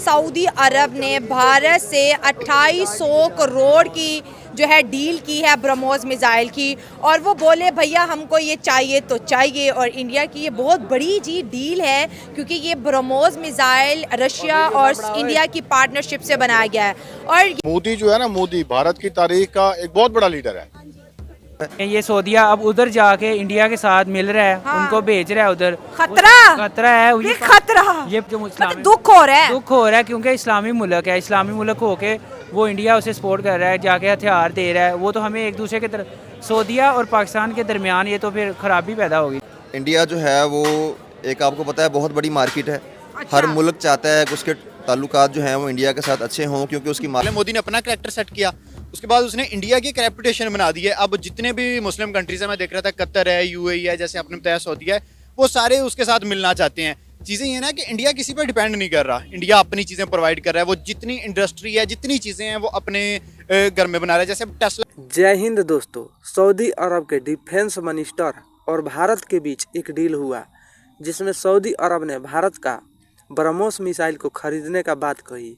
Saudi अरब ने भारत से 2800 करोड़ की जो है डील की है ब्रह्मोस मिसाइल की, और वो बोले भैया हमको ये चाहिए तो चाहिए। और इंडिया की ये बहुत बड़ी जी डील है, क्योंकि ये ब्रह्मोस मिसाइल रशिया और इंडिया की पार्टनरशिप से बनाया गया है। और मोदी जो है ना, मोदी भारत की तारीख का एक बहुत बड़ा लीडर है। ये सऊदिया अब उधर जाके इंडिया के साथ मिल रहा है, हाँ। उनको भेज रहा है उधर। खतरा है ये खतरा, ये जो मतलब दुख हो रहा है क्योंकि इस्लामी मुल्क है, इस्लामी मुल्क होके वो इंडिया उसे सपोर्ट कर रहा है, जाके हथियार दे रहा है। वो तो हमें एक दूसरे के तरफ सऊदिया और पाकिस्तान के दरमियान ये तो फिर खराबी पैदा होगी। इंडिया जो है वो एक आपको पता है बहुत बड़ी मार्केट है। अच्छा। हर मुल्क चाहता है कि उसके ताल्लुकात जो हैं वो इंडिया के साथ अच्छे हों, क्योंकि उसकी पहले मोदी ने अपना कैरेक्टर सेट किया, उसके बाद उसने इंडिया की एक रेपुटेशन बना दी है। अब जितने भी मुस्लिम कंट्रीज है, मैं देख रहा था कतर है, यूएई है, जैसे आपने बताया सऊदी है, वो सारे उसके साथ मिलना चाहते हैं। चीज़ें ये ना कि इंडिया किसी पर डिपेंड नहीं कर रहा, इंडिया अपनी चीज़ें प्रोवाइड कर रहा है। वो जितनी इंडस्ट्री है, जितनी चीज़ें हैं, वो अपने घर में बना रहा है। जैसे टेस्ला। जय हिंद दोस्तों। सऊदी अरब के डिफेंस मिनिस्टर और भारत के बीच एक डील हुआ, जिसमें सऊदी अरब ने भारत का ब्रह्मोस मिसाइल को खरीदने का बात कही,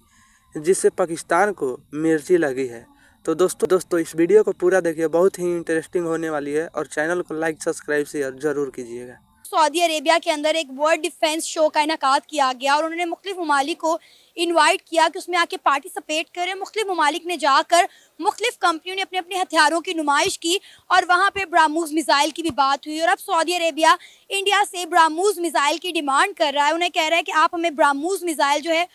जिससे पाकिस्तान को मिर्ची लगी है। तो दोस्तों इस वीडियो को पूरा देखिए, बहुत ही इंटरेस्टिंग होने वाली है, और चैनल को लाइक सब्सक्राइब शेयर जरूर कीजिएगा। सऊदी अरेबिया के अंदर एक वर्ल्ड डिफेंस शो का इनेकाद किया गया, और उन्होंने मुख्तलिफ ममालिक को इनवाइट किया कि उसमें आके पार्टिसिपेट करें। मुख्तलिफ ममालिक ने जाकर मुख्तलिफ कंपनियों ने अपने अपने हथियारों की नुमाइश की, और वहाँ पे ब्रह्मोस मिसाइल की भी बात हुई। और अब सऊदी अरेबिया इंडिया से ब्रह्मोस मिसाइल की डिमांड कर रहा है। उन्हें कह रहा है कि आप हमें ब्रह्मोस मिसाइल जो है।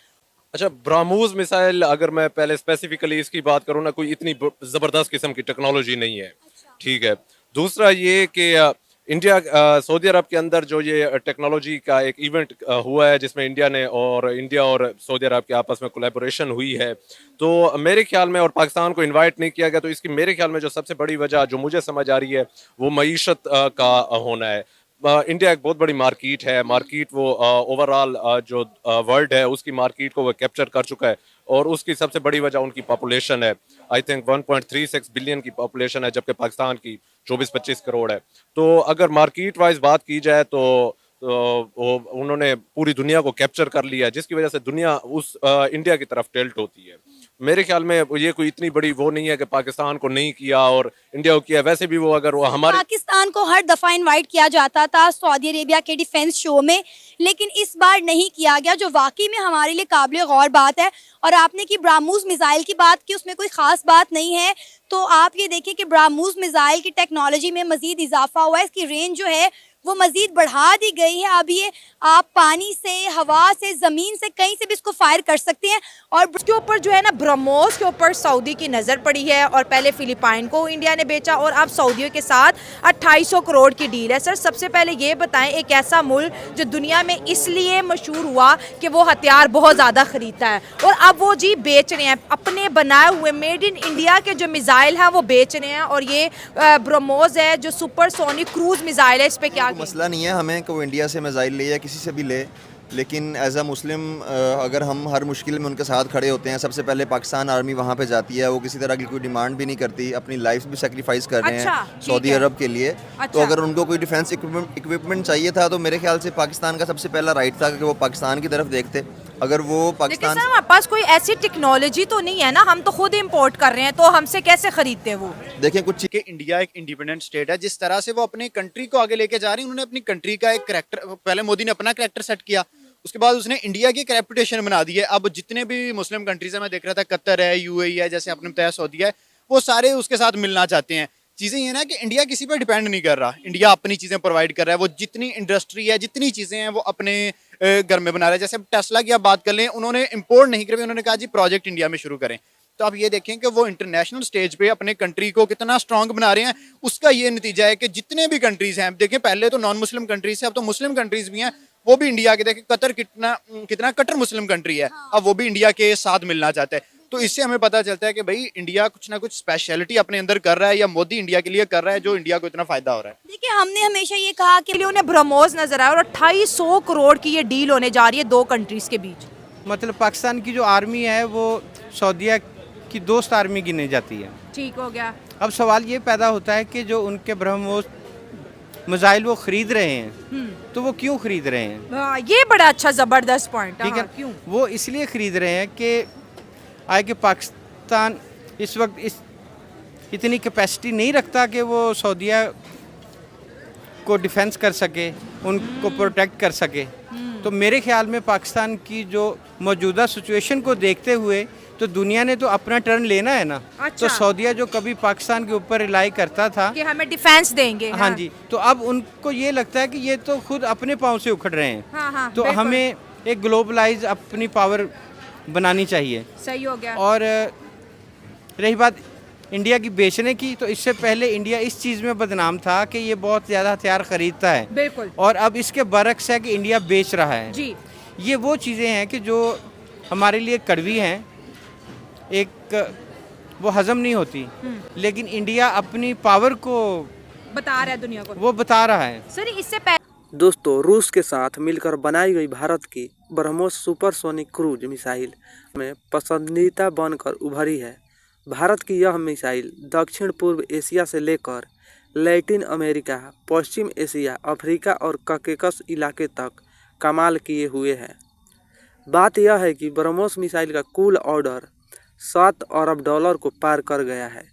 अच्छा, ब्रह्मोस मिसाइल अगर मैं पहले स्पेसिफिकली इसकी बात करूँ ना, कोई इतनी ज़बरदस्त किस्म की टेक्नोलॉजी नहीं है। ठीक है। दूसरा ये कि इंडिया सऊदी अरब के अंदर जो ये टेक्नोलॉजी का एक इवेंट हुआ है, जिसमें इंडिया और सऊदी अरब के आपस में कोलैबोरेशन हुई है, तो मेरे ख्याल में, और पाकिस्तान को इनवाइट नहीं किया गया, तो इसकी मेरे ख्याल में जो सबसे बड़ी वजह जो मुझे समझ आ रही है वो मईशत का होना है। इंडिया एक बहुत बड़ी मार्केट है, वो ओवरऑल जो वर्ल्ड है उसकी मार्केट को वो कैप्चर कर चुका है, और उसकी सबसे बड़ी वजह उनकी पॉपुलेशन है। आई थिंक 1.36 बिलियन की पॉपुलेशन है, जबकि पाकिस्तान की 24-25 करोड़ है। तो अगर मार्केट वाइज बात की जाए तो उन्होंने पूरी दुनिया को कैप्चर कर लिया, जिसकी वजह से दुनिया उस इंडिया की तरफ टिल्ट होती है। मेरे ख्याल में ये कोई इतनी बड़ी वो नहीं है कि पाकिस्तान को नहीं किया और इंडिया को किया। वैसे भी वो अगर वो हमारे पाकिस्तान को हर दफ़ा इनवाइट किया जाता था सऊदी अरेबिया के डिफेंस शो में, लेकिन इस बार नहीं किया गया, जो वाकई में हमारे लिए काबिल गौर बात है। और आपने की ब्रह्मोस मिसाइल की बात की, उसमें कोई ख़ास बात नहीं है। तो आप ये देखिए कि ब्रह्मोस मिसाइल की टेक्नोलॉजी में मज़ीद इजाफा हुआ है, इसकी रेंज जो है वो मज़ीद बढ़ा दी गई है। अब ये आप पानी से, हवा से, ज़मीन से, कहीं से भी इसको फायर कर सकते हैं। और उसके ऊपर जो है ना, ब्रह्मोस के ऊपर सऊदी की नज़र पड़ी है, और पहले फिलिपाइन को इंडिया ने बेचा, और अब सऊदियों के साथ 2800 करोड़ की डील है। सर, सबसे पहले ये बताएं, एक ऐसा मुल्क जो दुनिया में इसलिए मशहूर हुआ कि वो हथियार बहुत ज़्यादा ख़रीदता है, और अब वो जी बेच रहे हैं अपने बनाए हुए मेड इन इंडिया के जो मिसाइल हैं वो बेच रहे हैं। और ये ब्रह्मोस है जो सुपरसोनिक क्रूज मिसाइल है, इस पर क्या मसला नहीं है हमें कि वो इंडिया से मिसाइल ले या किसी से भी ले, लेकिन एज अ मुस्लिम अगर हम हर मुश्किल में उनके साथ खड़े होते हैं। सबसे पहले पाकिस्तान आर्मी वहाँ पे जाती है, वो किसी तरह की कोई डिमांड भी नहीं करती, अपनी लाइफ भी सेक्रीफाइस कर रहे हैं सऊदी अरब के लिए। तो अगर उनको कोई डिफेंस इक्विपमेंट चाहिए था, तो मेरे ख्याल से पाकिस्तान का सबसे पहला राइट था कि वो पाकिस्तान की तरफ देखते। अगर वो पाकिस्तान, लेकिन हमारे पास कोई ऐसी टेक्नोलॉजी तो नहीं है ना, हम तो खुद इम्पोर्ट कर रहे हैं, तो हमसे कैसे खरीदते वो? देखें कुछ कि इंडिया एक इंडिपेंडेंट स्टेट है, जिस तरह से वो अपनी कंट्री को आगे लेके जा रही है, उन्होंने अपनी कंट्री का एक कैरेक्टर, पहले मोदी ने अपना कैरेक्टर सेट किया, उसके बाद उसने इंडिया की एक रेपुटेशन बना दी है। अब जितने भी मुस्लिम कंट्रीज है, मैं देख रहा था कतर है, यूएई है, जैसे आपने बताया सऊदी है, वो सारे उसके साथ मिलना चाहते हैं। चीज़ें ये ना कि इंडिया किसी पर डिपेंड नहीं कर रहा, इंडिया अपनी चीज़ें प्रोवाइड कर रहा है। वो जितनी इंडस्ट्री है, जितनी चीज़ें हैं, वो अपने घर में बना रहा है। जैसे टेस्ला की आप बात कर लें, उन्होंने इम्पोर्ट नहीं करी, उन्होंने कहा जी प्रोजेक्ट इंडिया में शुरू करें। तो आप ये देखें कि वो इंटरनेशनल स्टेज पे अपने कंट्री को कितना स्ट्रांग बना रहे हैं। उसका ये नतीजा है कि जितने भी कंट्रीज हैं, देखें पहले तो नॉन मुस्लिम कंट्रीज है, अब तो मुस्लिम कंट्रीज भी हैं, वो भी इंडिया के, देखें कतर कितना कट्टर मुस्लिम कंट्री है, अब वो भी इंडिया के साथ मिलना चाहता है। तो इससे हमें पता चलता है कि भाई इंडिया कुछ ना कुछ स्पेशलिटी अपने अंदर कर रहा है, या मोदी इंडिया के लिए कर रहा है, जो इंडिया को इतना फायदा हो रहा है। देखिए, हमने हमेशा ये कहा कि उन्हें ब्रह्मोस नजर आया, और 2800 करोड़ की ये डील होने जा रही है दो कंट्रीज के बीच। मतलब पाकिस्तान की जो आर्मी है वो सऊदिया की दोस्त आर्मी गिनी जाती है। ठीक हो गया। अब सवाल ये पैदा होता है कि जो उनके ब्रह्मोस मिसाइल वो खरीद रहे हैं, तो वो क्यों खरीद रहे हैं? ये बड़ा अच्छा ज़बरदस्त पॉइंट। ठीक है, क्यों? वो इसलिए खरीद रहे हैं कि आए कि पाकिस्तान इस वक्त इतनी कैपेसिटी नहीं रखता कि वो सऊदीया को डिफेंस कर सके, उनको प्रोटेक्ट कर सके। तो मेरे ख्याल में पाकिस्तान की जो मौजूदा सिचुएशन को देखते हुए तो दुनिया ने तो अपना टर्न लेना है ना। अच्छा। तो सऊदीया जो कभी पाकिस्तान के ऊपर रिलाई करता था कि हमें डिफेंस देंगे। हाँ जी, तो अब उनको ये लगता है कि ये तो खुद अपने पाँव से उखड़ रहे हैं। हाँ, तो बिल्कुल। हमें एक ग्लोबलाइज अपनी पावर बनानी चाहिए। सही हो गया। और रही बात इंडिया की बेचने की, तो इससे पहले इंडिया इस चीज़ में बदनाम था कि ये बहुत ज़्यादा हथियार खरीदता है, बिल्कुल। और अब इसके बरक्स है कि इंडिया बेच रहा है जी। ये वो चीज़ें हैं कि जो हमारे लिए कड़वी हैं, एक वो हज़म नहीं होती, लेकिन इंडिया अपनी पावर को बता रहा है दुनिया को, वो बता रहा है। सर इससे पहले दोस्तों, रूस के साथ मिलकर बनाई गई भारत की ब्रह्मोस सुपरसोनिक क्रूज मिसाइल में पसंदीदा बनकर उभरी है। भारत की यह मिसाइल दक्षिण पूर्व एशिया से लेकर लैटिन अमेरिका, पश्चिम एशिया, अफ्रीका और ककेकस इलाके तक कमाल किए हुए है। बात यह है कि ब्रह्मोस मिसाइल का कुल ऑर्डर $7 अरब को पार कर गया है।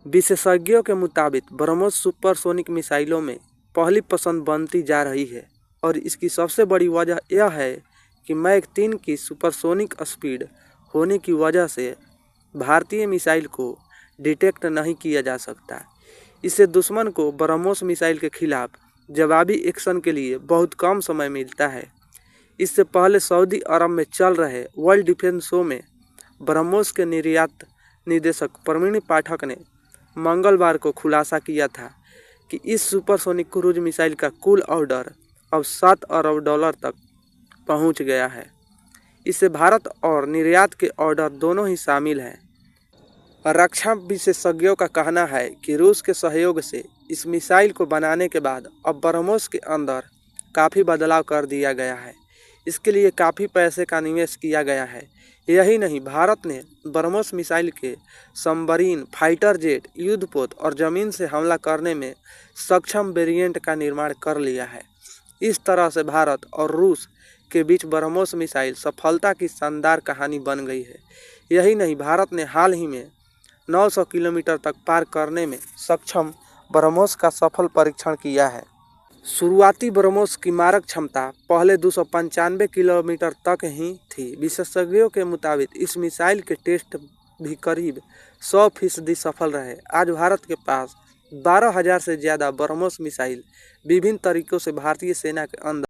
विशेषज्ञों के मुताबिक ब्रह्मोस सुपरसोनिक मिसाइलों में पहली पसंद बनती जा रही है, और इसकी सबसे बड़ी वजह यह है कि मैक 3 की सुपरसोनिक स्पीड होने की वजह से भारतीय मिसाइल को डिटेक्ट नहीं किया जा सकता। इससे दुश्मन को ब्रह्मोस मिसाइल के खिलाफ जवाबी एक्शन के लिए बहुत कम समय मिलता है। इससे पहले सऊदी अरब में चल रहे वर्ल्ड डिफेंस शो में ब्रह्मोस के निर्यात निदेशक प्रवीण पाठक ने मंगलवार को खुलासा किया था कि इस सुपरसोनिक क्रूज मिसाइल का कुल ऑर्डर अब $7 अरब तक पहुंच गया है। इससे भारत और निर्यात के ऑर्डर दोनों ही शामिल हैं। रक्षा विशेषज्ञों का कहना है कि रूस के सहयोग से इस मिसाइल को बनाने के बाद अब ब्रह्मोस के अंदर काफ़ी बदलाव कर दिया गया है। इसके लिए काफ़ी पैसे का निवेश किया गया है। यही नहीं, भारत ने ब्रह्मोस मिसाइल के सबमरीन, फाइटर जेट, युद्धपोत और ज़मीन से हमला करने में सक्षम वेरिएंट का निर्माण कर लिया है। इस तरह से भारत और रूस के बीच ब्रह्मोस मिसाइल सफलता की शानदार कहानी बन गई है। यही नहीं, भारत ने हाल ही में 900 किलोमीटर तक पार करने में सक्षम ब्रह्मोस का सफल परीक्षण किया है। शुरुआती ब्रह्मोस की मारक क्षमता पहले 295 किलोमीटर तक ही थी। विशेषज्ञों के मुताबिक इस मिसाइल के टेस्ट भी करीब 100% सफल रहे। आज भारत के पास 12,000 से ज़्यादा ब्रह्मोस मिसाइल विभिन्न तरीकों से भारतीय सेना के अंदर